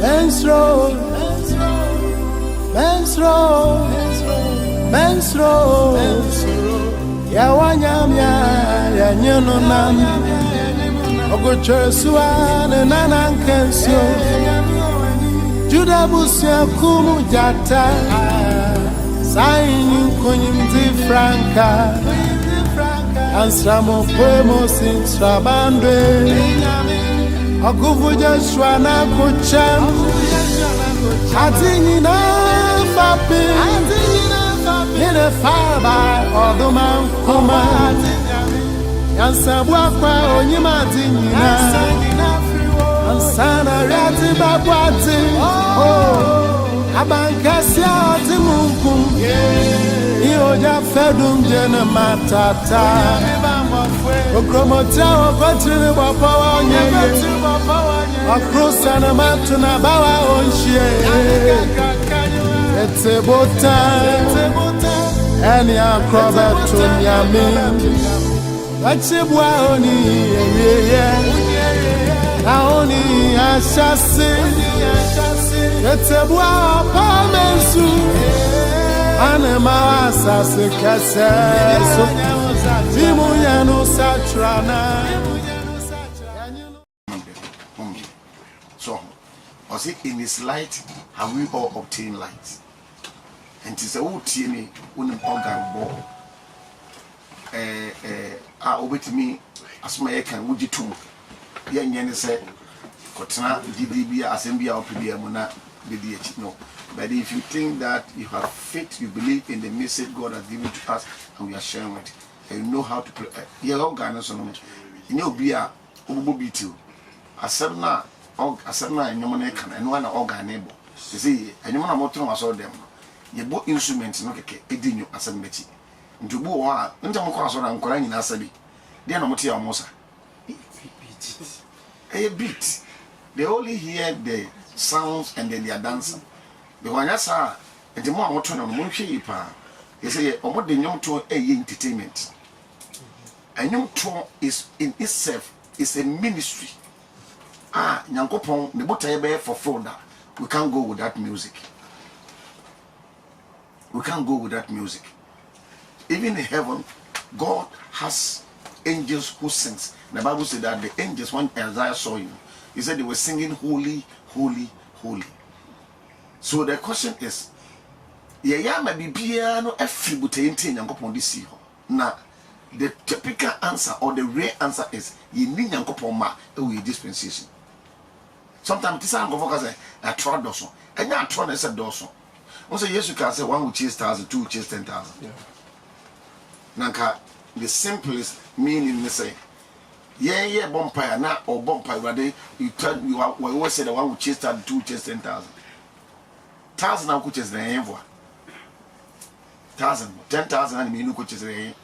Menstro, menstro, menstro. Ya wanyamya ya nyenonam. Ogoche suane nanankensio. Juda busia kumu jata. Saini kunyimzi franka. Ansramo poemo sintrabande. Akuvuja shwana kucham. Atini na fapi. In a fire by all the man kuma. Yansabwa kwa onyimatinina. Ansana rati babwati. Oh, abankasia ati munkum. Ioja fedum jena matata. Okromota wakotini wapawa nyeye. Akrosa na matu na bawa onshie. Etebota. Eni akroba tunyami. Wachibwa oni yeye. Naoni ashasi. Etebwa pamensu. Anema asasi kaseso. Timu yanu satrana. So, was it in his light have we all obtained light? And it's a old teeny unim organ ball. Over to me as my can would you too. Yan said, Kotana, DDB, Assembly, or Mona, BDH. No. But if you think that you have faith, you believe in the message God has given to us, and we are sharing it, and you know how to pray. Your organ is on it. You know, be a Ububitu. Asana, and your money can, and one organ able. You see, and you want to motor was all them. You bought instruments, no cake, it in your assembly. Into Boa, Intermocas or Uncle in Asabi. They are not Motia Mosa. A beat. They only hear the sounds and then they are dancing. The one I saw, and the more I turn on Munchi, they say, or what the young tour a entertainment. A young tour is in itself is a ministry. Nyankopon, the botabe for folder. We can't go with that music. We can't go with that music. Even in heaven, God has angels who sings. The Bible said that the angels, when Isaiah saw him, he said they were singing holy, holy, holy. So the question is, yeah, maybe piano every butainti Nyankopon this year. Now, the typical answer or the rare answer is you need Nyankopon ma with dispensation. Sometimes this is say a trod dorsal, and not trod as a dorsal. Also, yes, you can say one will chase 1,000, two will chase 10,000. Yeah. Nanka, the simplest meaning they say, yeah, bumpire, not or bumpire, but you tell you always say the one will chase 1,000, two will chase 10,000. 1,000 now could chase the envoy. 1,000, 10,000 and me no could chase the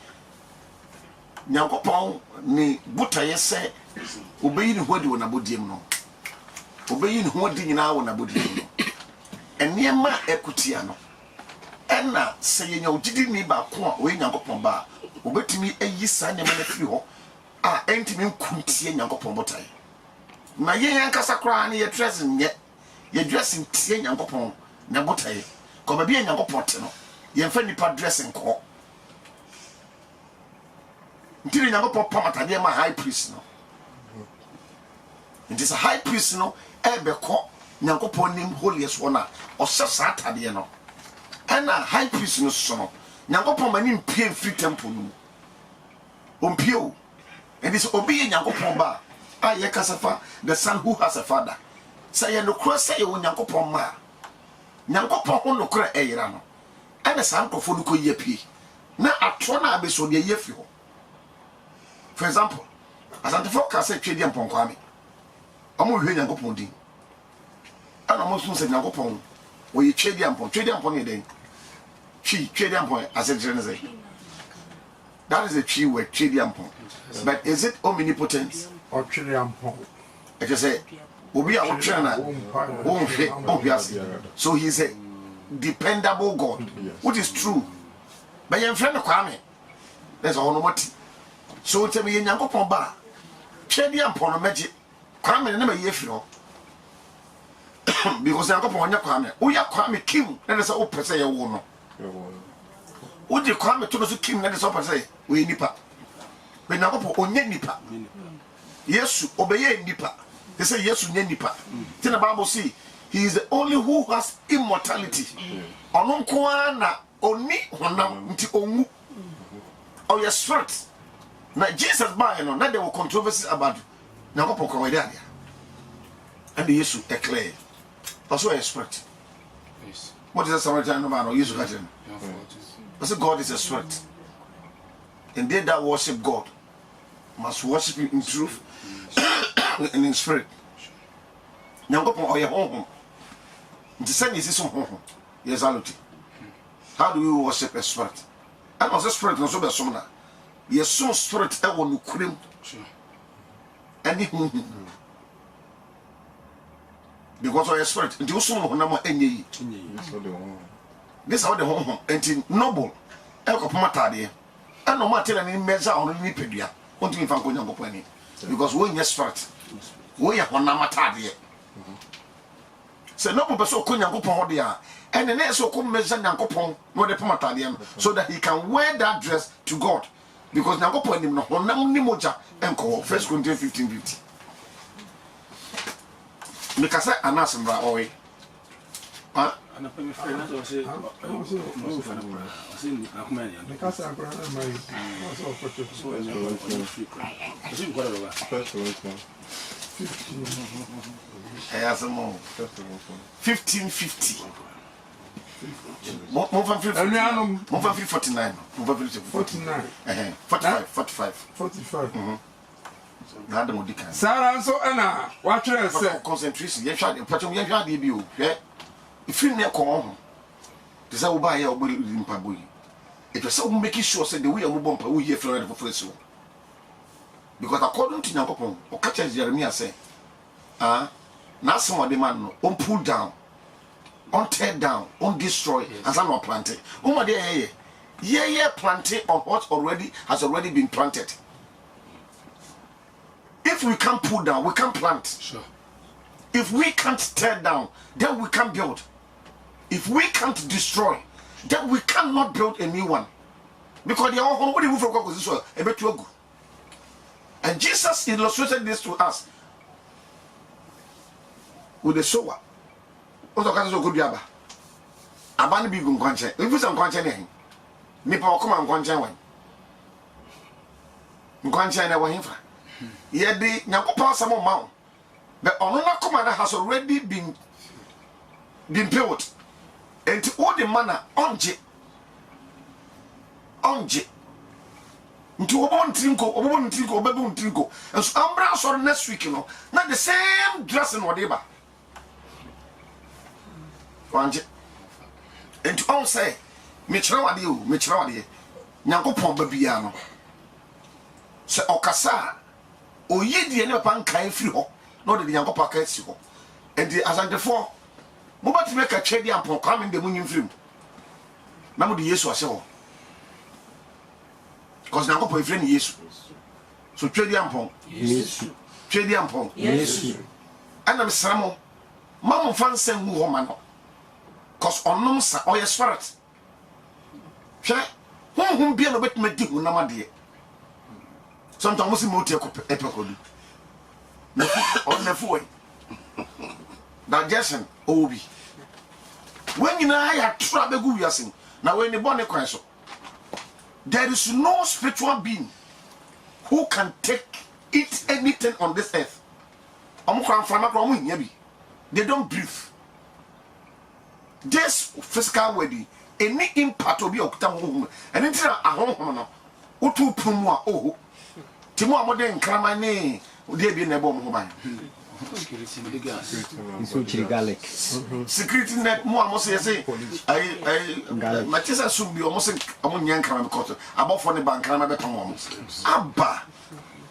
Nyankopon ni buta yese, obey in what you want about him no. Obey in what you now about him. And near my equitiano. And now saying you didn't need back when Yankopon bar. Obey to me a yes, and a man ain't me kunti Yankopon botai. My young Casacra and your dressing yet, your dressing tea Yankopon, Nabotai. Come be a Yankopotino. Your friendly part dressing call. Until Yankopon Pamata, dear my high priest no. It is a high priest no, Ebeko. Nyankopon nim holiest one or Saturday no. And a high priest no son. Nyankopon manim pay free temple no. Umpio. And this obey Nyankopon ba. Yekasafa, the son who has a father. Say no cross say Nyankopon ma. Nyankopon no kra eyira no. And the son kofo no ko yepi. Na atona abeso de yefi ho. For example, as antifo say twedi ampon kwame. Omo hwe Nyankopon din. And almost said Nyankopon, where you trade upon your day. Trade upon as a general. That is a tree word, trade upon. But is it omnipotent? Or trade upon? I just say, will be our trainer. So he's a dependable God, which is true. But your friend of Kwame, there's a whole lot. So tell me, Nyankopon bar, trade upon a magic. Kwame never yefio. because Yankopon nya kwame wo ya kwame kim na de say wo pese ye wo no wo di kwame to no so kim na de say wo pese wo nipa be Yankopon onye nipa Yesu obeye nipa they say Yesu nya nipa the Bible say he is the only who has immortality ono nko na oni honam nti onwu or your spirit na Jesus by no na there were controversies about Yankopon ko we there and the Yesu declare also a spirit. Yes. What is that Samaritan man or Yesu catching? I say God is a spirit. And they that worship God must worship him in truth and in spirit. Nyankopon or your home. The same is some home. Yes, how do you worship a spirit? And also spirit no so be somna. Yes, some spirit e won nukrem. Any because of your spirit nti usum ho na mo enye this how the home nti noble e ko pomatade e no matela ni measure on ni pedua won't me fan ko Nyankopon ani because when your spirit we ya hona matade say noble person ko Nyankopon ho de a and na so ko measure Nyankopon no de pomatade so that he can wear that dress to God because Nyankopon nim no honam ni moja enko 1 Corinthians 15:50 Mikasa anasembra owe. Ah? Anapemi frɛ na so say Mikasa akora na mai. So okoto. So is on free cry. Is it kwara ba? First one. 1550. Mo fa 49. Mo fa 49. 45. Na da modika. Sara so na wa twere se concentration. Ye hwa de patcho ye hwa de bi o. Hwe. Ifiri ne ko ho. Te say wo ba ye ogbori mpa boyi. It was so making sure say the way you move we hear from the first one. Because according to Nyankopon, o catch Jeremiah say, now some of the man no, on pull down, on tear down, on destroy, and some not planted. Oh my yeah, planted on what has already been planted. If we can't pull down, we can't plant. Sure. If we can't tear down, then we can't build. If we can't destroy, then we cannot build a new one. Because they are all going to move from God. And Jesus illustrated this to us with the sower. Also, can you go to Abani big unquenching? If it's unquenching, Nipa come and quenching one. Unquenching never him. Yet the Nyakopa some amount. But another commander has already been built. And to all the manner onje. Into obon trinko, and so Ambra saw next week, you know, not the same dress and whatever. Onje. And to all say, Michrawadi, Nyankopon Babiano. Se Okasa, O Yidi and Pan Kai free ho, not the Yankopa Katsio. And the as and before, Moba to make a chedi and proclaim in the Munyan film. Namu the Yesu Asho. Because Nyankopon friend Yesu. So chedi ampon. Yesu. Chedi ampon. Yesu. And I'm Samo. Mamu fan send who homano. Cause on sa or your spirit. Sure? Whom be a bit medi who namadi. Sometimes we move epicodu. On the foot. Digestion, Obi. When you have trouble, you are saying, now when the bonnet question, there is no spiritual being who can eat anything on this earth. They don't breathe. This physical wedding, any impact will be of time, and into a home, Utu Pumwa, oh, Timo Modern Kramane, they be in a bomb. Garlic. Security net more almost say I Matisa soon be almost among young crime quarter about for the bank and other almost. Abba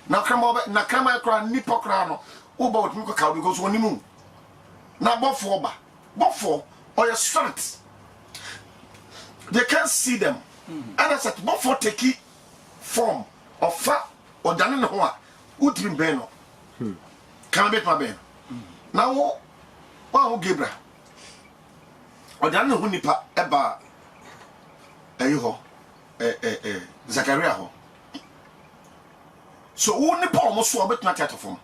now come over Nakama cry nippo crano about Muka cow because when you move. Now Bofo or your spirit. They can't see them. And I said Bofo take form of fat or done in the hoa. Utrim Beno. Can I bet my ben? Now, Wa ho Gabriel. Odan ne ho nipa eba ayi ho Zakaria ho. So wo nipa o mo so obetuma theater form.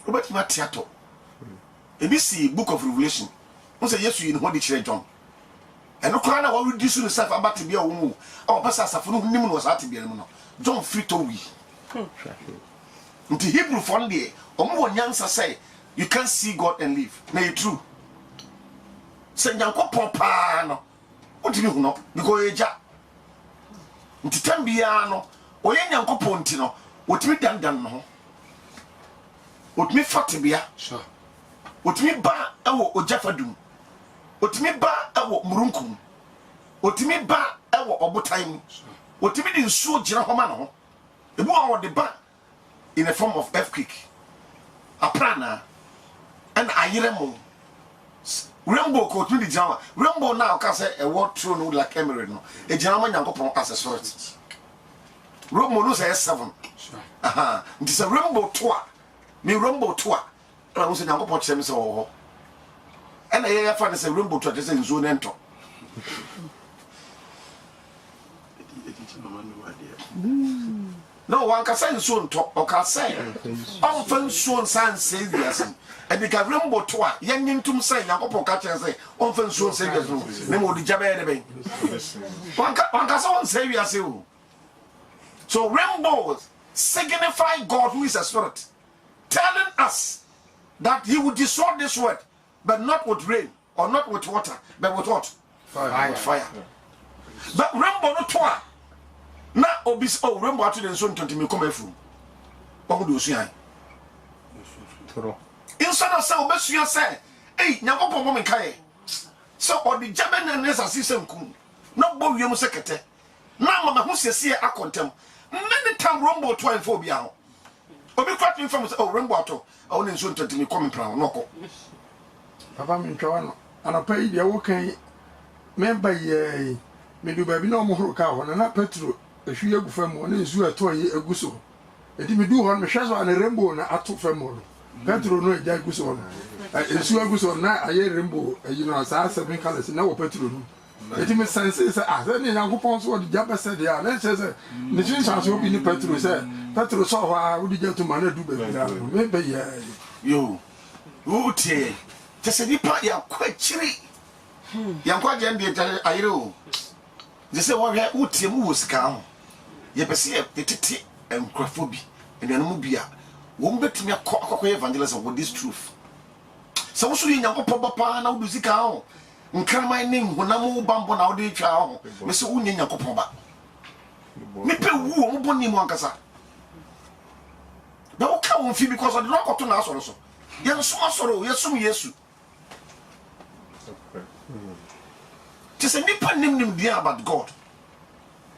Obetuma theater. Ebi si book of Revelation. Won say Yesu yi ne ho di kire John. Eno kra na wo reduce no self about bia wo mu. O pesa asafo no nim no sa te bia no no. John free to we. Nti Hebrew for there, omo nyansa say you can't see God and live. Na it true. Say nyankopon pa no. Ontimi hu no because eja. Nti tambia no, oye nyankopon nti no, otimi dandan no. Otimi fatibia. Sure. Otimi ba ewo ojafadum. Otimi ba ewo murunkum. Otimi ba ewo obotan. Otimi di nsuo gina homa no. Ebu a de ba in a form of earthquake. Aprana and ayiremo. Rainbow ko otimi di jama. Rainbow now ka say a world throne no like emirate no. E jina ma nyankopon as a spirit. Rainbow no say 7. Sure. Aha. Nti say rainbow toa. Me rainbow toa. I was in Uncle Potcham so. And I find a rainbow to say zone enter. No one can say soon talk or can say. Often soon sign says yes. And the rainbow toa, young into say, Uncle catch and say, often soon say yes. Name of the Jabba. One can say yes. So rainbows signify God who is a spirit, telling us that he would destroy this world, but not with rain or not with water, but with what? Fire. Fire. But rainbow no toa. Na obis rainbow atu den so ntonti me come afu. What do you see? Instead of say obesua say, "Hey, nyankopon mo menkae." So odi jabe na nesa sisem kum. No bo wiem sekete. Na mama hu sese akontem. Many time rainbow toa info bia ho. Obi kwat me from say, "Oh, rainbow ato." I want to tell me come plan no. Papa me twa no. Anapa yi de wo kan member ye me do ba bi na mo horo ka ho na Petro ehwi agu fam no nzu ato yi agu so. Edi me du ho me hwe so an rainbow na ato fam no. Petro no eja agu so no. Nzu agu so na aye rainbow yi no sa 7 colors na wo Petro no. Edi me sense say say ni Nyankopon so de jaba say dia na say say ni chin chance obi ni Petro say Petro so ho a wo di jatu ma na du ba bi na me be ye yo uti tese ni pa ya kwachiri ya kwa je ndi ayire o je say wo hwe uti mu wosika ho ye pese ye tete enkrafobi ene no mu bia wo mbetumi akọ evangelism with this truth so wo so ye Nyankopon papa na wo du sika ho nkraman ne honam bambo na wo de twa ho me se wo nya Nyankopon ba me pe wu o mo boni mu ankasa na wo ka won fi because of the rock to na asoro so ye so asoro ye sum Yesu just a nipa nim dia about God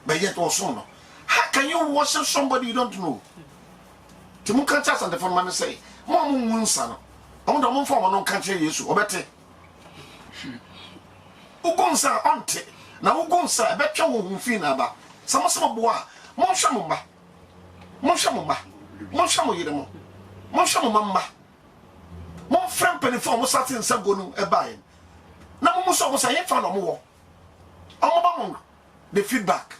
but yet also no how can you worship somebody you don't know timu kan chance and the phone man say mo munsa no o do mo form no kan che Yesu obete ugonsa onte na ugonsa betwa wo fi na ba samo bo a mo hwe mo ba mo hwe mo yire mo hwe mo mama mo frem penifo mo satin sa gonu e bae na mo so mo say fa no mo wo ba mo the feedback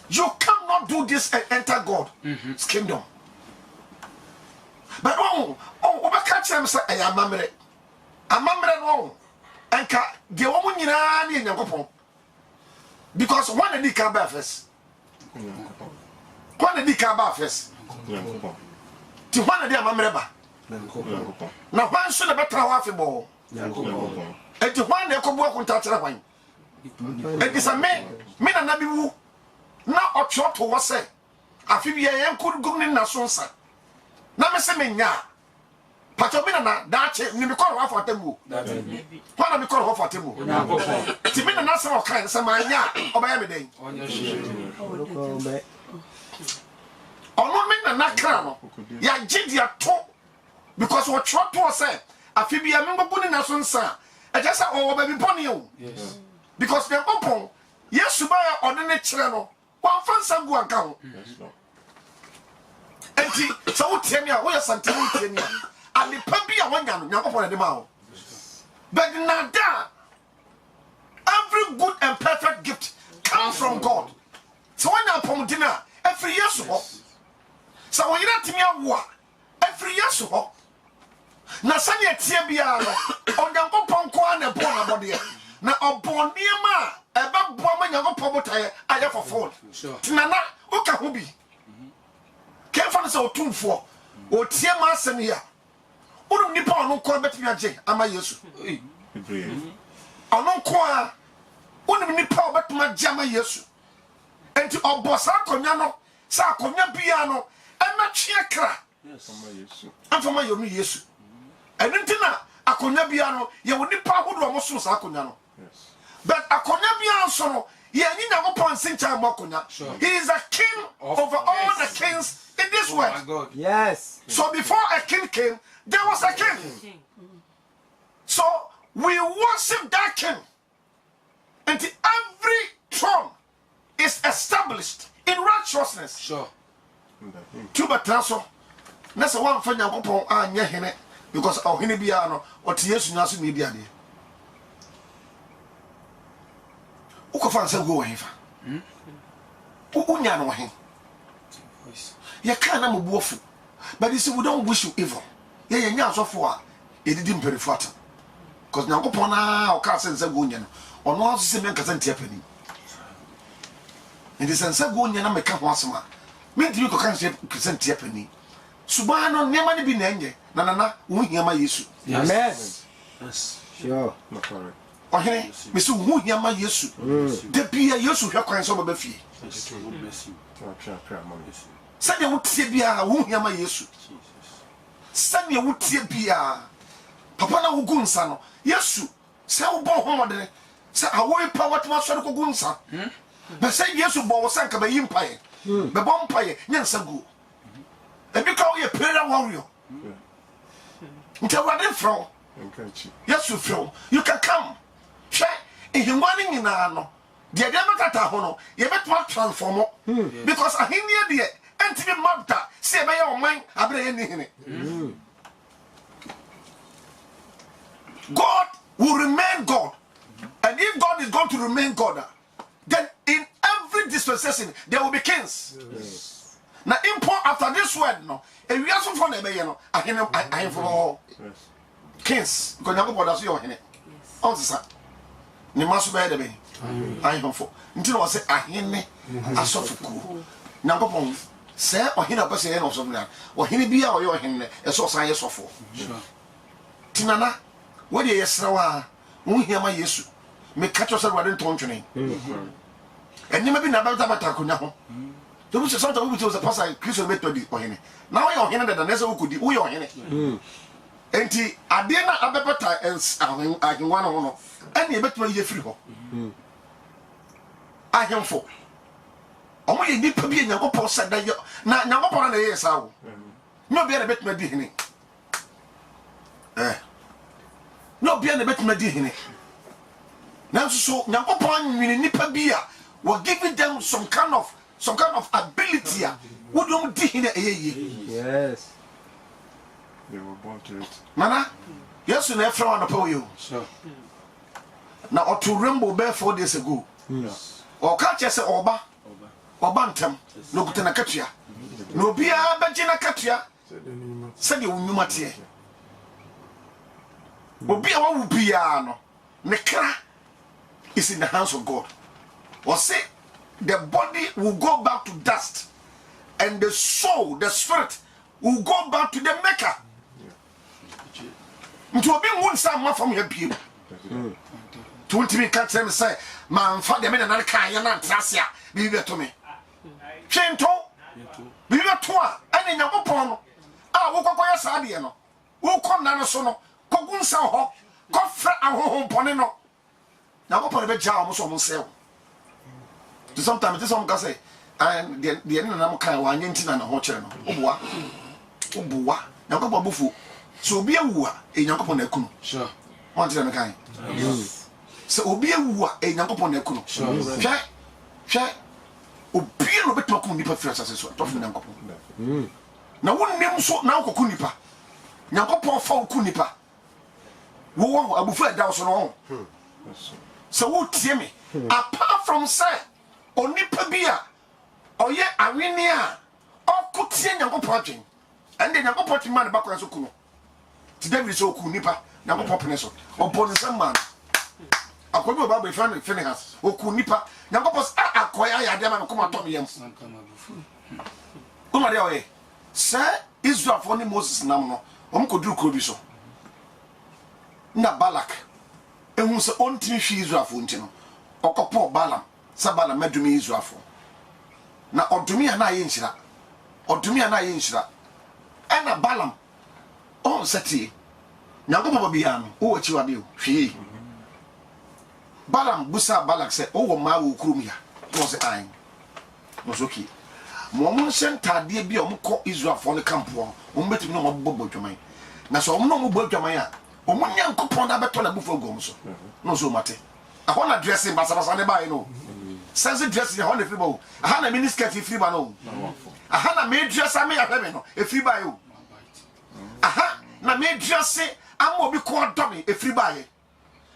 you cannot do this and enter God's kingdom but oh ba catch them say amamre no enka de wo mo nyina na Nyankopon because one dey come back first one dey come back first ti one dey amamre ba na hwan so na betra wa afebo e ti hwan na ekobu akunta kire hwan e ti sa me na nabi wu na otwo to wo se afi bi yen kudu ni na so nsa na me se me nya pato bi na da che ni me koro afọ atembu hwan na me koro afọ atembu ti me na se o kan se ma nya obaya me den ono me na kra no ya gidia to because what trot to say afi bi me ngbo ni na so nsa e just say o ba bi boni o yes because the open Yesu ba ya odene kire no wan fansa gu anka ho enti so wo tie me a wo ya sante wo tie me a ade pa bi a wonya no Nyankopon de ma wo but nada every good and perfect gift comes from God so when you pom dina every year so so when you timi awo every year so na sane etie bia no Onyankopon ko na bo na bode na obon niema eba bo ma Nyankopon botaye aya for fold tinana o ka ho bi kefa so otumfo o tie ma asem ya onum nipa ono ko betimi age ama Yesu ono ko a onum nipa obetimi age ama Yesu enti obosa akonya no sa akonya bia no ema twe kra ama Yesu afama yomi Yesu enentina akonya bia no ye woni pa hodo mo so sa akonya no but akonya bia so no ye nyi Nyankopon sincha mo akonya he is a king over all the kings in this world. Yes. So before a king came there was a king. So we worship that king until every throne is established in righteousness. Sure. Tuba traso na se wan fa Nyankopon anya hene because ohene bia no ote Yesu nyaso me bia de ukofa nsa go hefa unya no he ya kana mbuofu but you see we don't wish you evil ye nya asofo a edidi mperifata because Nyankopon na o ka sense go nya no ono aso se men kasa ntia pani ndi sense go nya na meka ho asema men ti ko kan se kasa ntia pani subano nema ne bi na enye na wo hiama Yesu. Amen. Yes. Sure. Ohene me se wo hiama Yesu de bia Yesu hwe kwan so ba fie sanya wo tie bia wo hiama Yesu sanya wo tie bia papa na wo gunsa no Yesu se wo bo ho de se awo pa watma so ko gunsa be se Yesu bo wo sanka ba yimpaye be bo mpaye nyansa gu ebi ka wo ye prayer warrior Ntawade from Yesu from you can come share ehwani nyina no de de matata ho no ye betwa transform because ahenia de entimi mabda se be ye oman abre ye ni hene God will remain God and if God is going to remain God then in every dispensation there will be kings. Now import after this word no e wi aso for na be ye no ahene for kings because Nyankopon da so ye ohene on sa ni maso be de be ahene for ntino wo se ahene asofuku Nyankopon se ohene apese ye no so na ohene bia o ye ohene e so san ye sofo tinana wo de yesrawa wo hiama Yesu me kacho se wade ntontwene enima bi na bata konya ho so we sometimes we was a pastor Christian method ohene now you ohene that na se wo kodi wo ye ohene enti ade na abepata ahwenwa no no ene ebetuma ye firi ho ahemfo omo ye nipa bi Nyankopon sada yo na Nyankopon na ye sawo no bia na betuma di hene no bia na betuma di hene na so Nyankopon nwini nipa bi a we giving them some kind of ability we don't di hene Yes. They were born to it. Nana, yes, you never on the power you. Sure. Now, or to rainbow bear 4 days ago. Yes. Or catch us Oba or Bantam, no good in a catria. No beer, Bajina catria, said you knew Mattia. But be our piano. Nekra is in the hands of God. Or say the body will go back to dust, and the soul, the spirit, will go back to the Maker. To be one some from your people. To me can't say, man, for the men and I can't trust ya. Be to me. Chento, be to and in your upon. I will go as Adiano. Who come Nanasono, Cogun Sao, Coffre and home poneno. Now upon a jar almost almost sell. To sometimes this one can say, and the end of the kind of one yentin and a hot channel. Ubuwa, Nyankopon bufu. So obi awua e Nyankopon na kunu. Sure. Want to know so obi awua e Nyankopon na kunu. Hwe obi no betuma kunu nipa fira sase so. Tofu Nyankopon. na wonnim so na koku nipa nyankopon fa koku nipa wo abufu eda so no so wo tie me apart from say onipa bia oye awene a okotie nyankopon atwen ande nyankopon atwen man ba kwa so kuno ti David so ku nipa nyankopon pene so obon nsam man akobi oba be fan Phinehas oku nipa nyankopon akoya ya de man ko matom yam o ma de oye say Israel for ni Moses nam no omkoduru ko bi so na Balak ehun se ontimi hwi Israel fo nti no okopo Balaam sa Balaam madumi Israel fo na odumi ana ye nhyira ena Balaam on seti nyankopɔ bia no o wachi wade o hwi Balaam busa Balak se o wo ma wo kurum ya no se an no so ki mo mo sentade bia o mkɔ Israel fo ne kampo o mbetimi no mobɔ dwaman na so o mo no mobɔ dwaman a o mo nyankopɔ na beto na bufo gom so no so mate ahɔ na dressing basa ne bae no sense dressing ahɔ na free ba o aha na mini skirt free ba no aha na me dress am ya hebe no free ba o aha na me dress am obi ko dome free ba ye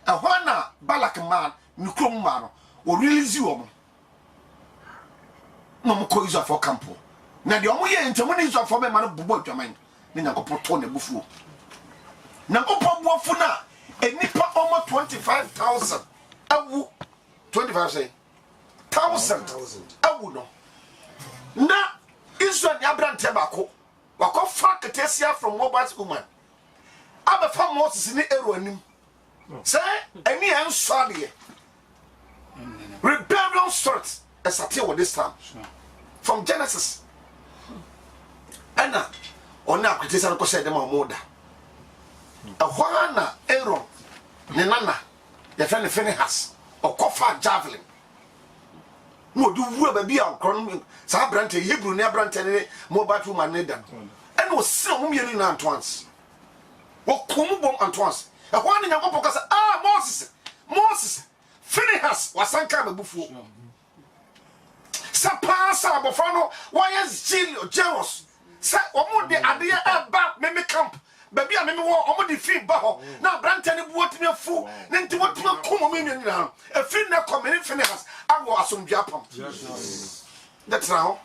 ahɔ na Balak man ni krom ma no o release wo mo no mo ko Israel for campo na de o mo ye ntemu ni Israel for be ma no bobo dwaman ni nyankopɔ to na bufuo nyankopɔ boafo na enipa almost 25,000 awu 25 say 1,000 awu no na Israel ya brante bako wako fa ketesia from Moab's woman abefa Moses ni Aaron anim say eni ensade rebellion starts esate with this time from Genesis ana ona ketesia ko say dem amoda ahwana Aaron ne nana ya fa ne Phinehas okofa javelin no do wu ba bia okron sa brante Hebrew ne brante ne Moabite woman ne dan and o se o mienu na Antoine o komu bom Antoine ahwana nyankopɔ ka sa Moses Phinehas wasanka mabufuo sa pasa abofra no why jealous sa omo de ade eba me camp baby a me wo omo de fi ba ho na branta ne buotimi afu ne nti wotimi komo me nyina e fi na komeni Phinehas awo asomdua pam that's now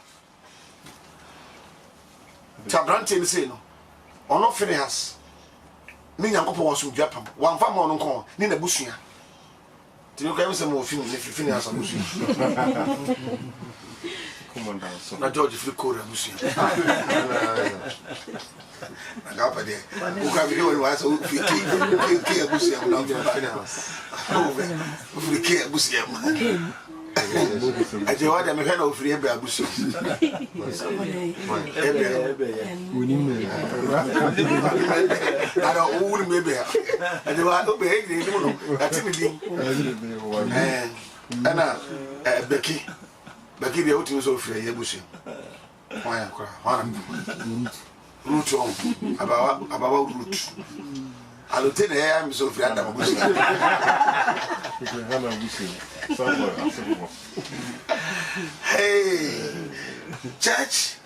ta branta ni say no ono Phinehas me nyankopɔ asomdua pam wan fa mo no nko ni na busua ti yo ka me say mo fi ni Phinehas busua na George Flickor abusia na gapa de o ka bi woni wa so ke abusia na Flickor abusia aje wa de me hwe na ofiri ebe abusia ebe Woni me. ara o woni me ebe aje wa o be he ni mo no ati mi din ana Becky be out in so free yebusi. Why akra? Root on about root. I'll tell you I'm so free and I'm hey church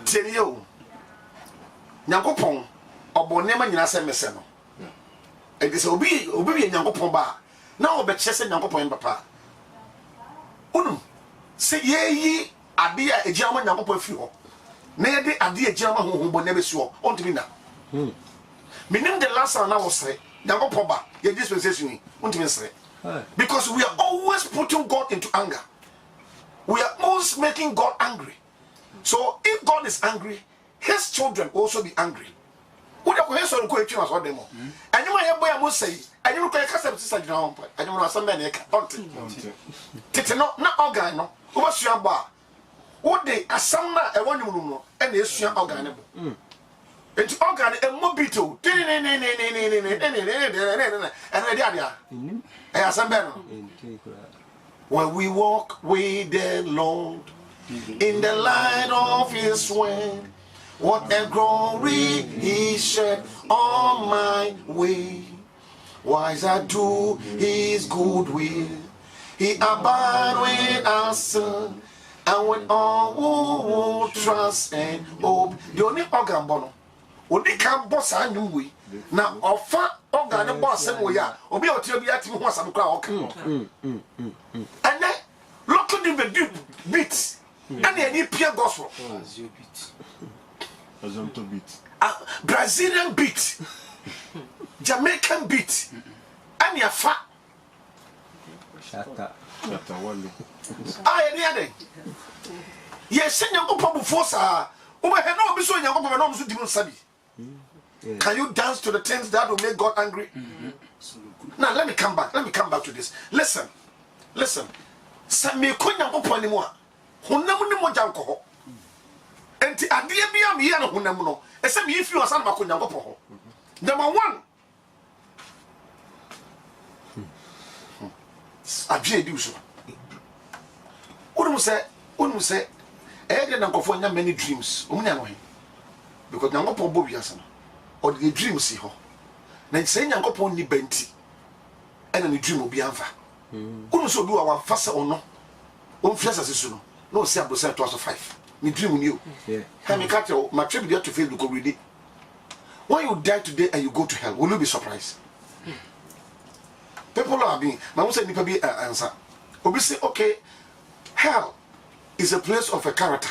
tell you Nyankopon obonema nyina se mese no. E dey say obi Nyankopon ba na obeche se Nyankopon papa. Unum se yeyi ade a ejiama Nyankopon afi ho na ye de ade ejiama honhombo na besu ho ontimi na minim the last time na wo sere Nyankopon ba ye dispensation ontimi sere because we are always putting God into anger. We are always making God angry. So if God is angry, his children will also be angry. What are you so quick to us? What them? And you might boy, I must say, and you can cast up to your own. And you know, some men take not organ, no. What's your bar? What they are some a 1 room and it's your organ. It's organ and mobito. And some men. When we walk with the Lord in the light of his way, what a glory he shed on my way. Wise I do his good will, he abide with us And when all who will trust and hope, the only organ bono, only can boss and we. Now, offer organ boss and we are, or be out to be at him who was some crowd. And then, look at the beats, and then you peer gospel. Azonto beat. Brazilian beat, Jamaican beat, and your fat. Shut up. Chapter 1. I am yes, send your papa before, sir. Oh, my head, no, be so young, but no, so can you dance to the things that will make God angry? Now, let me come back to this. Listen. Send me a coin upon anymore. Who never knew what alcohol. And the idea be a me and who never know. Except if you are some Macunya. Number one. I do so. What do say? I didn't go for many dreams. Because now go Bobby or the dream see her. Now saying I go upon the benti and the dream will be answer. Also do our faster or no. One flash as soon. No, say I was 5. Me dream you. Yeah. Hey, cut your my trip there to Facebook already. When you die today and you go to hell, will you be surprised? People are being, my own said, be answer. Obi say, okay, hell is a place of a character.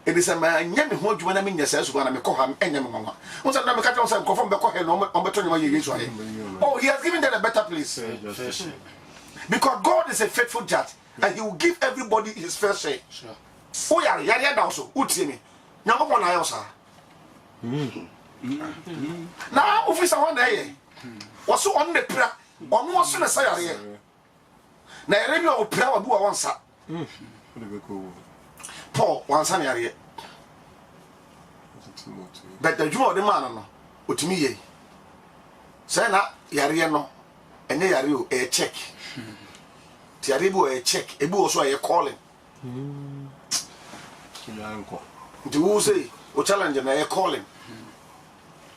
It is a man, yet who you want to mean yourself when I call him and your mama. Once I'm not cut on confirm the call him on between years. Oh, he has given them a better place. Because God is a faithful judge and he will give everybody his fair share. Oh, yeah, also, would see me. Now, one I also. Now, officer one day was so on the prayer, or more soon as I are here. Now, I remember our prayer will do a once. Paul, one son area. But the Jew of the man, with me, say not Yariano, and they are a check. Tiaribu a check, a boo also a calling. The who say, or challenge and a calling.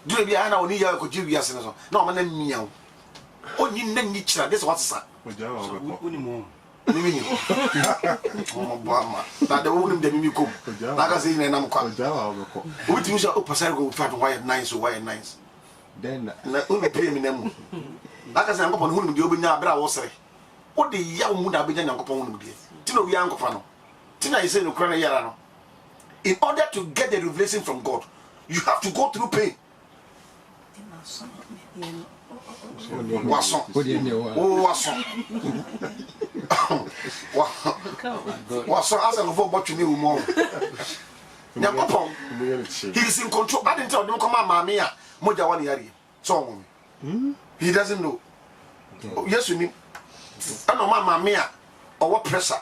Do you be an hour near could you be as no man and meow? Oh, you need each other. This what's that. That the woman that you come. Like I say, and I'm quite. What you shall Passago fat white nice or white nice. Then, only pay me them. Like I say, I'm upon whom you open your brow was say. What the young would have been upon me? Tino Yanko Pano. Tina is saying, Ukraine. In order to get the revelation from God, you have to go through pain. Wasson. Wasson, as I go what you knew more. He is in control. I didn't tell them, come on, Mamma, Moja 1 year. So, he doesn't know. Yes, you mean. I know Mamma Mia or what pressure.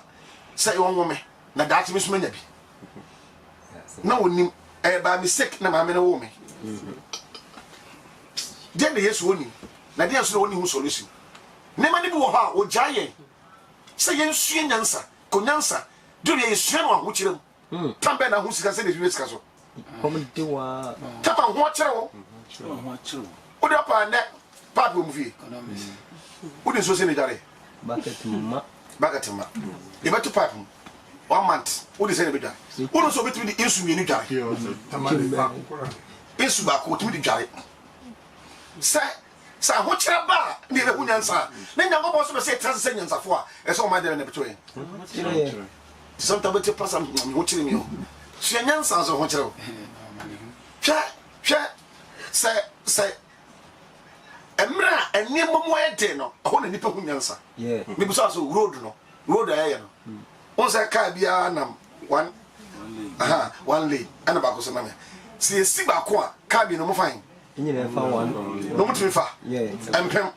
Say one woman, now that's Miss Menaby. No one by mistake, no mamma woman. Then the yes winning. Now there's no one who solution. Never knew how or giant. Say yes, she answer. Conyansa. Do you swim on which you Tambena who can say the US castle? Tap on what you put up on that part movie. Wouldn't so say it. Back at him. You better pipe 1 month. What is anybody? What also between the instrument guy? Insubac, what we did. Sir, what you bar? Near the Hunyansa. Then I'm also say transcendence of war. As all my dear in between. Sometimes with your person watching you. She answers on what you say. Emra and near Momoy Deno, only Nippo Hunyansa. Yeah, maybe also road no. Road I am. Once I can't be one lane, and about some. See a Sibaqua, can't be no more fine. No more too far. Yeah, and Pem.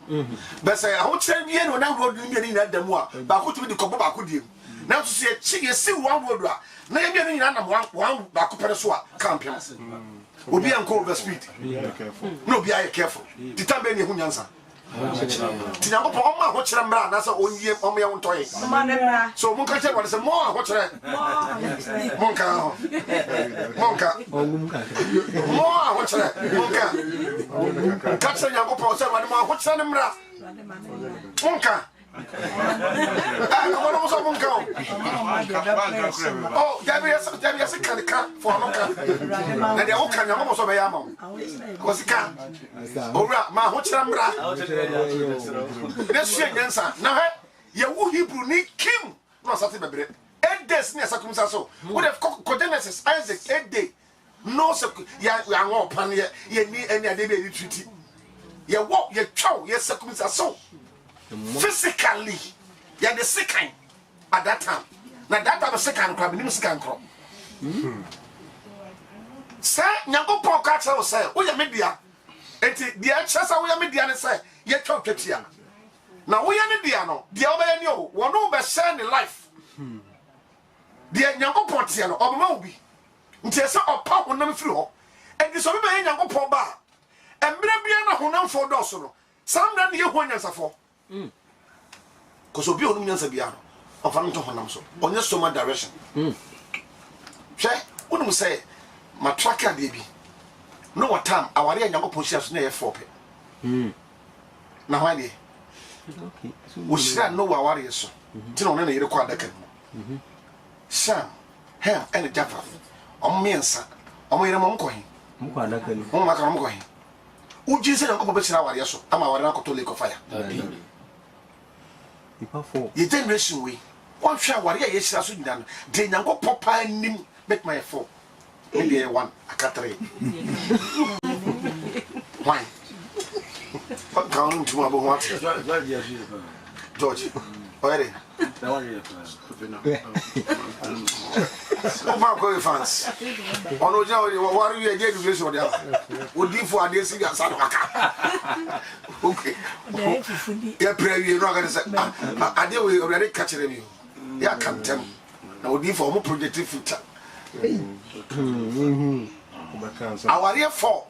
But say, I won't tell you when I road in at the more, but who to be the Copa could you? Now to see a chick is still one word. Maybe one back Peresua, Campion. Will be uncle the speed. No, be careful. The time any Hunyansa. Tinapa, watch them, that's a 1 year on my own toy. So, Monka tell what is a more, watch that. Monka, more, watch that. Monka, catch a young person, what's them, Monka, Come on, so come. Oh, Debbie, can cut for no cut. And they all can almost obey Amon. Because he can. Oh, my Hochambra. Let's shake answer. Now, you Hebrew need Kim. No, something about it. 8 days near circumstance. Would have Codenesis, Isaac, 8 days. No, we are more pioneer. You need any idea treaty. You walk, you chow, you circumstance. Physically, you are the second at that time. Now, that time, the second crop, the second crop. Sir, Yango Pocatcha will say, we are media. And the Chassa, we are media, and say, yet talk to you. Now, we are Mediano, the other one over shine life. The Yango Pontiano, or Moby. Until some of Pop on them floor, and this over Yango Poba. And Brabiana who now for Dossoro. Some done you when as a for. Because of your millions of piano of Anto Honamso, on your stomach direction. Check, wouldn't say, my tracker, baby. No what time, our young opposition near 4 Now, why dear? We shall know our warriors. Till only require the can. Sam, Ham, and a Jaffa. On me and son, on my own coin. Oh, my coin. Would you say, Uncle Bessie, our yes, I'm our uncle to lake of fire. Ye generation we one shall warrior yes as we done. Then Yango Papa and Nim make my 4. Maybe one a cattery. Why? What count to my what? George. Already. Oh, my boy fans. On Oja, what are you again to this or the other? Would you for a day see a son? Okay. Yeah, pray you're not going to say, I deal with already catching you. Yeah, can't tell. Now, would be for more projective future. Our year 4.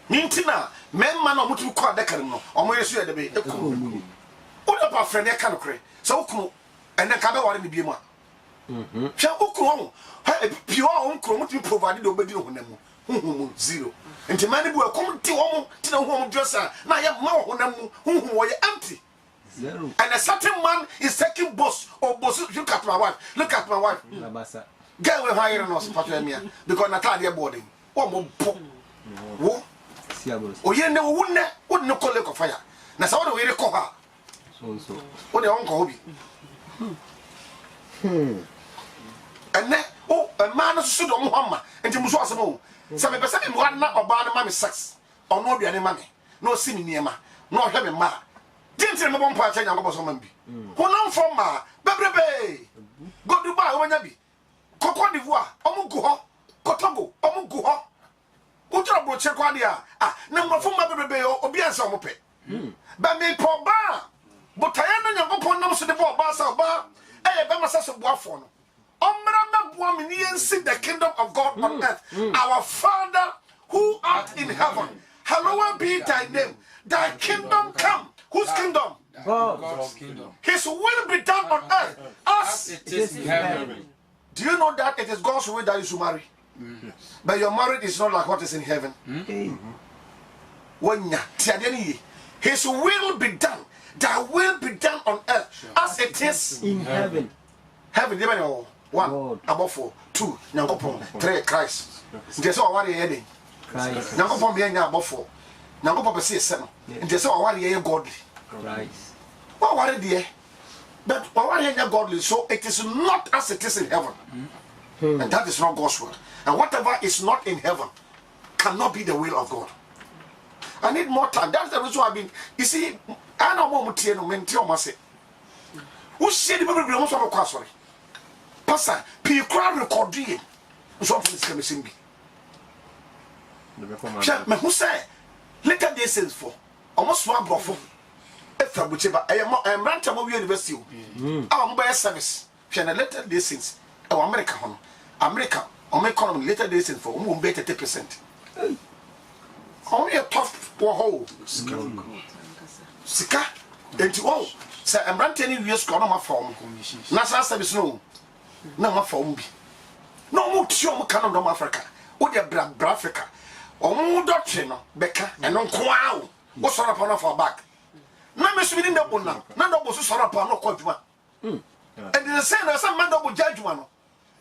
Mintina, men man or mutu call the canno, or more you at the bay. What about friend? I can't cry. So, and then come out in the Bima. Shall Ukron, pure uncle, what you provided obey on them. 0. And the man will come to the home dresser. Now I have more on them who were empty. 0. And a certain man is taking boss or boss. Look at my wife. Look at my wife. Get with higher than us, Patria, because Natalia boarding. One more pop. What? Oh, you know, wouldn't call it fire. Now, so what do we call her? What the uncle be? And then, oh, a man stood on Muhammad and you must know. Some person one not about mammy sex or no be any money, no see me near ma, no having ma. Didn't tell me one part and I was on me. One on from ma, baby. Go to buy when you be. Cocoa d'Ivoire, Omugo, Cotogo, Omugo. What trouble check on the number for my baby or be a summer pay. But me poor bar. But I am not upon them to the bar, Bassa bar, and Bamasas of Waffon. See the kingdom of God on earth. Our Father who art in heaven, hallowed be thy name. Thy kingdom come. Whose kingdom? God's kingdom. His will be done on earth as it is in heaven. Do you know that it is God's will that you should marry? But your marriage is not like what is in heaven. His will be done. Thy will be done on earth as it is in heaven. Heaven, 1, above 4, 2, Nangopon, 3, Christ. There's all 1 year. Christ. Nangopon being above 4. Nangopon say 7. And there's all 1 year godly. Christ. What are they? But 1 year godly, so it is not as it is in heaven. And that is not God's word. And whatever is not in heaven cannot be the will of God. I need more time. That's the reason I've been. You see, I know more material mental must. Who said the people belong to our sorry? Pastor, P. Crown recording. Something is coming to me. Who say, later days is for almost one brother. I am Rantam of University. Our mobile service. Later days since America, economy later days since for whom better 30%. Only a tough hole. Sika, and to all. Say, I'm ranting in years, got on my phone. National service, no. No, my phone be. No more show Canada of Africa. What your brand, Africa. Or more doctrine, Becca, and on Kwao. What's on upon our back? na me so bi na bo na double so soro pa no ko adwuma and the say na some man double judgment no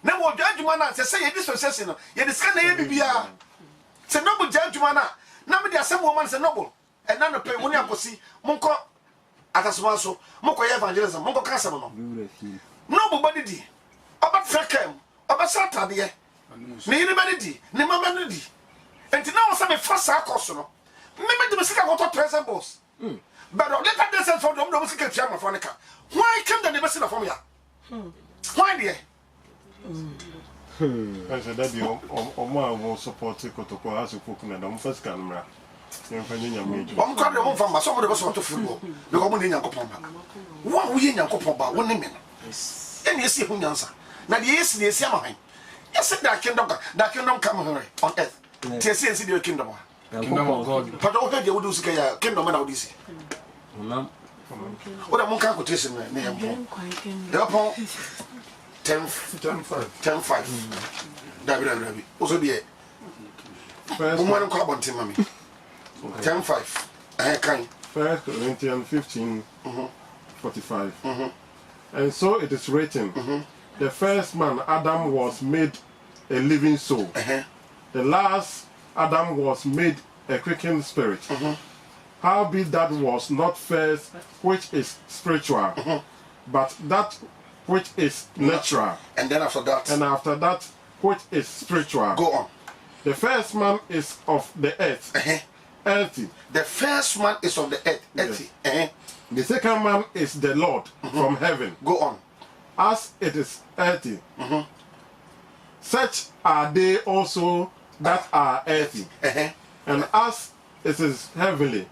na mo judgment na say ye dispensation no ye discuss na ye bibia say double judgment na me dey asem woman say double and na no pay money akosi monko atasoma so monko evangelism monko kasem no no bo body di oba trekam oba sata de ne yiri body di ne mama no di enti na wo say me fasa akoso no me de sika go to present boss but later they said for them sika tia ma fonika why come the never see na from ya why there I said that you will support Kotoko as a cook and I'm first camera. You're finding your major. I'm coming home from my somebody was to football. The woman in Yankopomba. What we in Yankopomba, 1 minute. And you see who answer. Now the yes, the Yamaha. Yes, that kingdom come on earth. TSC and see the kingdom. Kingdom of God. But okay, you would do kingdom and Odyssey. What a monk quotation name. Thereupon 10-5. David. Also be woman carbon team, mammy. 10-5. I can. 1 Corinthians 15:45. And so it is written, the first man, Adam, was made a living soul. The last Adam was made a quickened spirit. Howbeit that was not first which is spiritual, but that which is natural. And then after that, which is spiritual. Go on. The first man is of the earth, earthy. The first man is of the earth, earthy. The second man is the Lord from heaven. Go on. As it is earthy, such are they also that are earthy. And as it is heavenly,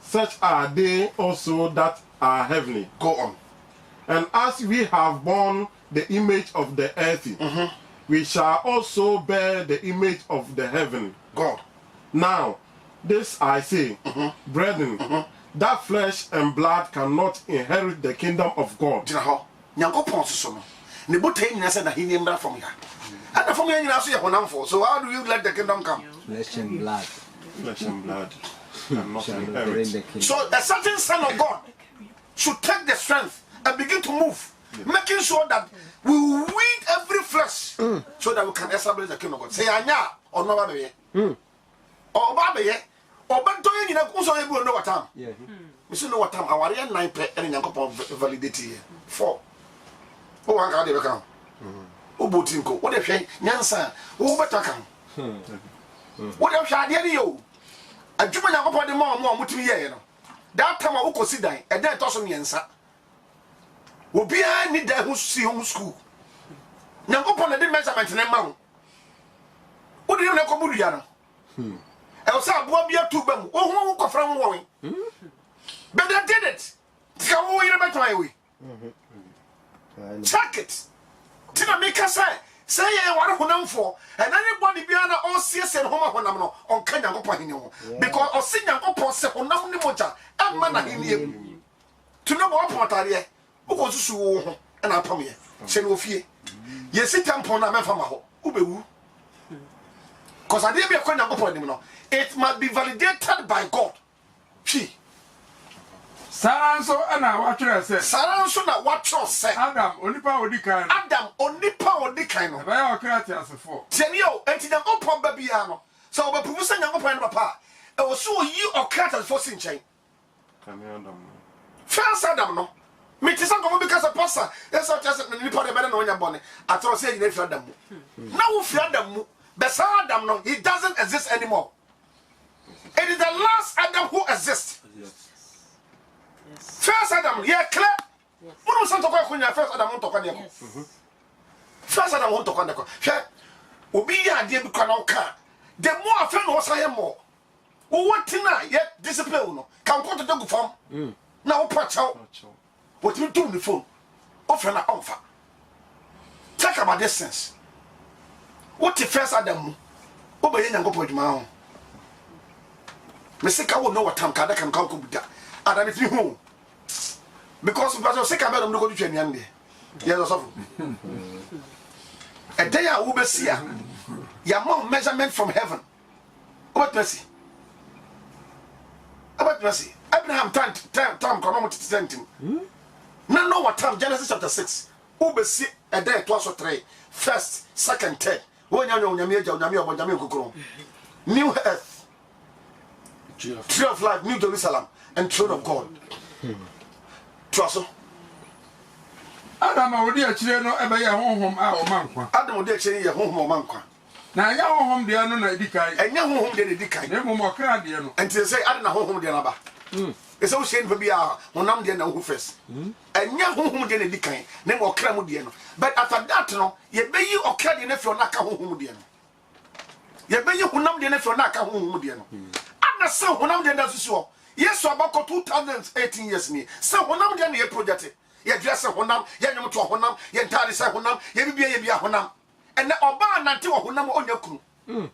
such are they also that are heavenly. Go on. And as we have borne the image of the earthy, we shall also bear the image of the heaven. God. Now, this I say, brethren, that flesh and blood cannot inherit the kingdom of God. From here. And from here, so how do you let the kingdom come? Flesh and blood. Flesh and blood cannot inherit. So a certain son of God should take the strength and begin to move, making sure that we will win every flesh so that we can establish the kingdom of God. Say, Anya, or no, baby. Or baby, or but do you also know what time? Yeah. We should know what time our 9 and Yanko validity 4. Oh, I can't come. Oh, Botinko, what if Yansa? Oh, better come. What if I did you? A Juma Yanko the more with me. That time I will consider, and then toss me answer. Will be I need that who see home school. Now upon the measurement in a mount. What do you know, Kobudiana? Elsa, what be a two bum? Oh, who from one? But I did it. Come away about my way. Check it. Tina make us say, what who know for, and anybody beyond all CS and Homa Honamo on Kenya Opahino. Because of Senior Opos on Namunimoja and Mana in you. To know what Potaria, who was so and I come here. Say no fear. Yes, it tampon a man from a home. Ubu. Because I didn't be a coin upon him. It must be validated by God. She. Saranso ana watchers say. Saranso na watchers say. Adam onipa odikan. Adam onipa odikan no. Ba ya okra ti asefo. Tienio enti na opon ba bia no. So oba pubusa nyankopon no papa. E wo so yi okra ta for sinchen. Can you Adam? First Adam no. Me ti san ko because of pastor. Yes o just nipa de be na onya bone. Atro say you na fi Adam mu. Na wo fi Adam mu. But Adam no, he doesn't exist anymore. It is the last Adam who exists. First Adam, yeah, clear. What was Santo Conia? First Adam won't talk on the First Adam won't talk on the Obi ya dear because the more friend was I am more. What tina yet discipline can go to the farm. Now patch out. What you do on the phone? Offer an offer. Talk about distance. What if first Adam? Obey and go put my own. Mr. I will know what time can come with that. And if you home. Because if I was sick, I'm not going to train Yandy. Yes, a day I will be see your mom measurement from heaven. What mercy? About mercy. I Abraham time kono tentim na no what time Genesis chapter 6 ubesi a day to also 3 first second third wonya onyame agya onyame obonyame kokoro new earth tree of life new Jerusalem and throne of God troso Adam awodi akire no ebe ye honhom a o mankwa Adam odi akire ye honhom o mankwa na anya honhom de no na edikai enya honhom de edikai na mum okra de no enti say Adam na honhom de na ba ese wo hye nfa bia honam de na wo first enya honhom de na edikai na mo okra mu de no but after that no ye beyi okra de na fi ona ka honhom de no ye beyi honam de na fi ona ka honhom de no ana say honam de na susu yes about 2018 years ni say honam de na ye project ye dress honam ye nyom to honam ye ntare say honam ye bibia honam ene oba nante wo honam onya kunu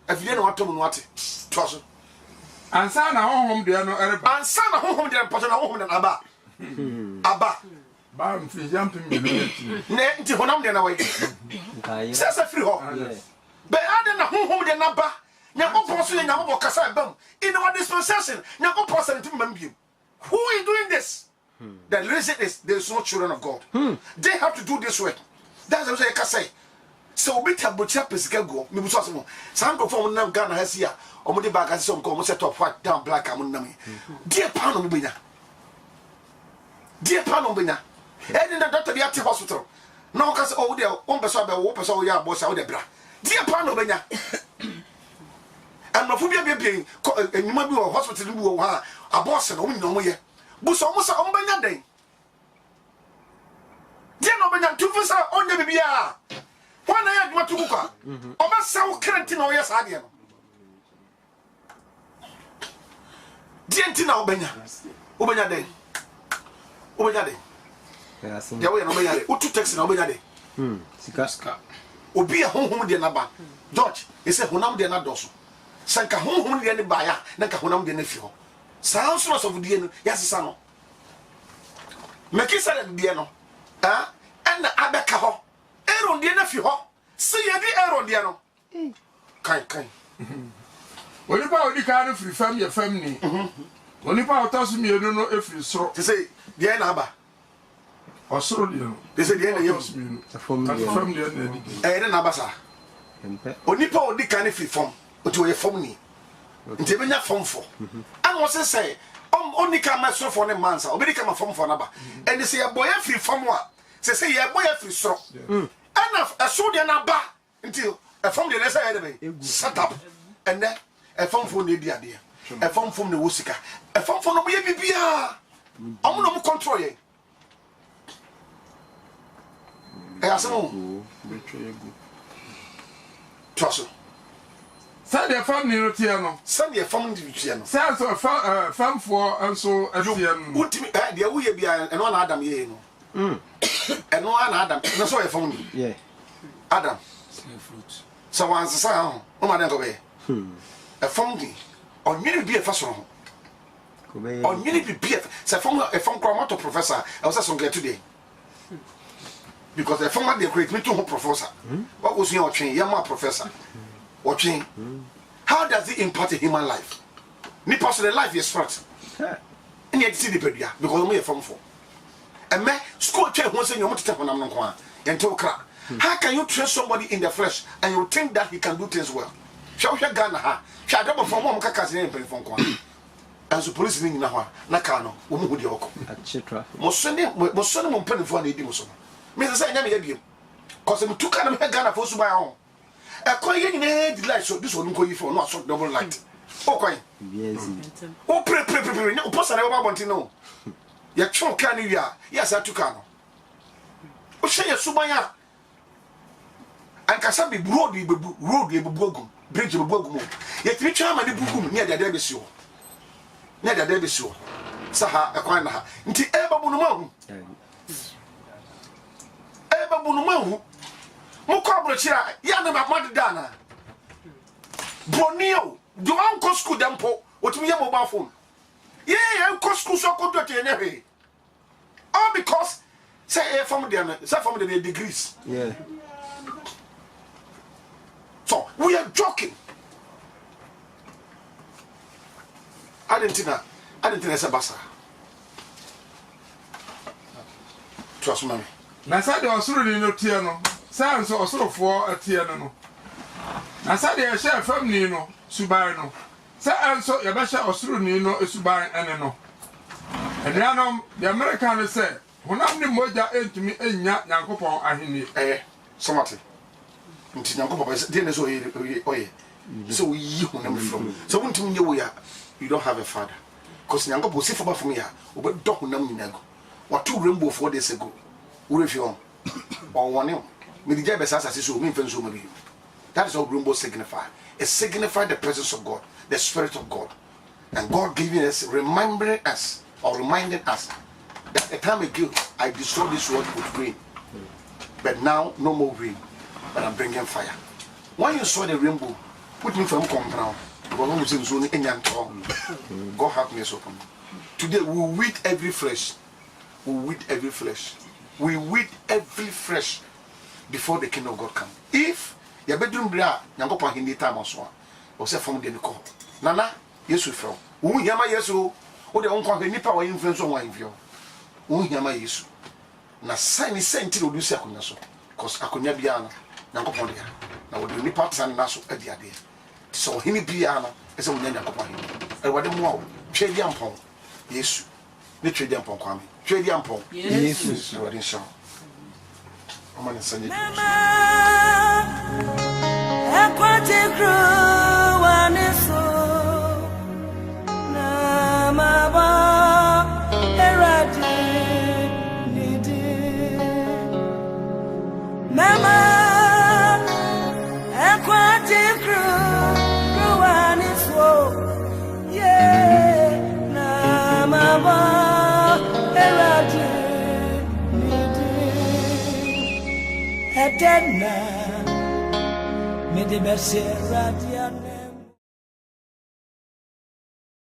afide na watom no ate toso ansa na honhom de no ereba ansa na honhom de poto na honhom de na aba aba ba mfi jampi mi ne nti honam de na wai sasa free ho be ade na honhom de na ba nyakopon so nyakopon kasa bam in our dispensation nyakopon sentim mambiem who is doing this the reason is there is no children of God they have to do this work that's what I can say so we tell but pesika go me buso asemo sanko fo nam Ghana ha sia omo de back asem ko omo set up white down black am nam dear pano mo benya and the doctor be at hospital no cause oh there one person be wo person ya boss out the bra dear pano benya and mafobia be enyuma bi wo hospital bi wo ha aboss na omo nyomo ye buso omo sa omo benya den dear no benya tufu sa onye bibia wana ya dwuma tukuka oba sawo krenti na oya sa de no dienti na obenya den ya we na obenya de utu taxi na obenya de sika obi a honhom de na ba George ese honam de na doso sanka honhom de ne ba ya na ka honam de na fi ho saa so so de no ya sesa no mekisa de no na abeka ho Aaron de na fi ho se ye di Aaron de no kai oni pa odi ka no free fam ye fam ni oni pa otasu mi enu no efiri soro te say de na aba osoro de no te say de na ye fam de na de na aba sa oni pa odi ka no free fam oti o ye fam ni nti benya fam fo an wo say oni ka ma soro fo ne mansa obi ka ma fam fo na ba and say ye boy free fam wa say ye boy free soro ana eso de na ba nti e fam de na say ye de be set up and then e fam fo na di ade e fam fo na wo sika e fam fo no mo ye bibia omo no mo control ye e asemo trust sa de fam ni no tie no sa de fam ndi tie no sa so fam fo enso atie no ultimi de wo ye bia eno na Adam ye no eno na Adam no so ye fam ndi yeah Adam fruit so wan sa ho o ma den ko be e fam ndi onwini bi e fa so ho onwini bi e se fam kwa moto professor e was so get today because the former they create me to professor what was your train yama professor watching how does it impact a human life ni personal life is sport and yet see the pedia because me from for and me school chair who say you want to take on am nko a how can you train somebody in the flesh and you think that he can do things well shall Ghana ha shall double from mom kaka say pen fon ko and so police ni na ho na ka no wo mu hudi oko a chitra mo so ne mo pen fon na edi mo so me say nya me ya biem cause me tuka na me Ghana for so buy ho e ko ye ni na light so this one ko yi for no so double light o ko yes o pre ni o posa na o ba bonti no ya chon ka ni wi a ya sa tuka no o she ye subanya an kasa bi road e bebu ogum bridge bebu ogum ye timi twa ma ne bugum ni ada be si o ni ada be si o sa ha e kwan na ha nti e babu no ma hu babu no mahu mo ko abrochira ya na ma deda na bonio do an ko school dempo otumi ye mobile phone ye ko school so ko do te nyahwe all because say from the degrees yeah so we are joking Argentina I didn't think basa. Trust me. Na sa de osoro ni no tie no. Sa nso osorofo atie no. Na sa de ye hye fam ni no suban no. Sa nso ye be hye osoro ni no suban ene no. Enuanom the American say honam ni moja entumi enya Nyankopon ahini. Somati. Nti Nyankopon dey na so oye. So yi honam from. So wontumi nye wo ya you don't have a father. Because Nyankopon say for from ya obedo honam nyinago. What 2 rainbow 4 days ago. Urefion or one me the besasa so me so maybe. That is what rainbow signify. It signifies the presence of God, the Spirit of God. And God giving us, remembering us or reminding us that a time ago I destroyed this world with rain. But now no more rain. But I'm bringing fire. When you saw the rainbow, put me from compound. God have mercy upon me. Today we weed every flesh. We weed every flesh. We weed every flesh before the kingdom of God come. If your bedroom bra, Nyankopon hindi time also, or say from the call. Nana, yes we fell. Who yama yesu, or the uncle nipa or influence on one view. Who yama yesu. Na sign is sent to do so, because Akunya Biana, Nyankopon dia. Now would the nipa san naso at the idea. So hini Biana is a Nyankopon. And what the more, trade yampon, yesu. Ne trade yampon kwame. Trade yampon. Jesus. I didn't show. I'm going to send it. Eterna, me de mercer radiane.